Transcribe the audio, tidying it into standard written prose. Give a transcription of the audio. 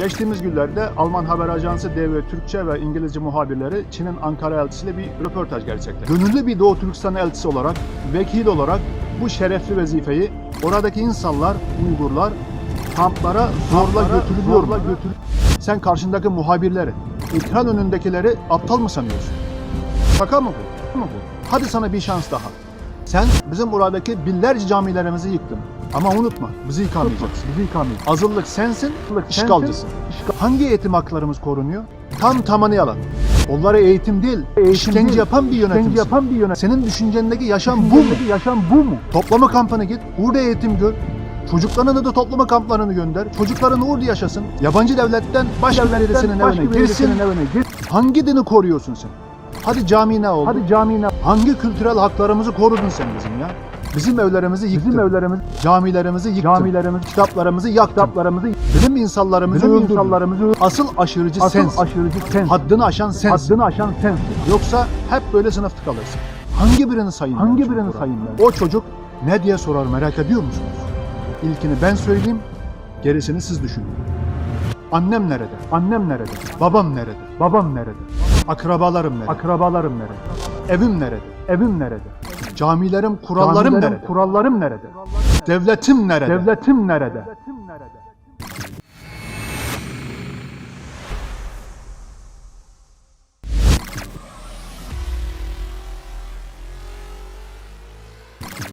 Geçtiğimiz günlerde Alman haber ajansı DW Türkçe ve İngilizce muhabirleri Çin'in Ankara elçisiyle bir röportaj gerçekleştirdi. Gönüllü bir Doğu Türkistan elçisi olarak, vekil olarak bu şerefli vazifeyi oradaki insanlar, Uygurlar kamplara zorla götürülüyor. Sen karşındaki muhabirleri, ekran önündekileri aptal mı sanıyorsun? Şaka mı bu? Hadi sana bir şans daha. Sen bizim buradaki binlerce camilerimizi yıktın. Ama unutma, bizi yıkamayacaksın. Azınlık sensin, işgalcısın. Hangi eğitim haklarımız korunuyor? Tamını yalan. Onlara eğitim değil, işkence yapan bir yönetimsin. Senin düşüncendeki yaşam bu mu? Toplama kampına git, orada eğitim gör. Çocuklarını da toplama kamplarını gönder. Çocukların orada yaşasın. Yabancı devletten başka birisinin evine girsin. Hangi dini koruyorsun sen? Hadi cami ne oldu? Hangi kültürel haklarımızı korudun sen bizim ya? Bizim evlerimizi yıktın. Camilerimizi yıktın. Kitaplarımızı yaktın. Bilim insanlarımızı öldürdün. Asıl aşırıcı sensin. Haddini aşan sensin. Yoksa hep böyle sınıfta kalırsın. Hangi birini sayayım ben? O çocuk ne diye sorar merak ediyor musunuz? İlkini ben söyleyeyim, gerisini siz düşünün. Annem nerede? Babam nerede? Akrabalarım nerede? Evim nerede? Camilerim, kurallarım nerede? Devletim nerede?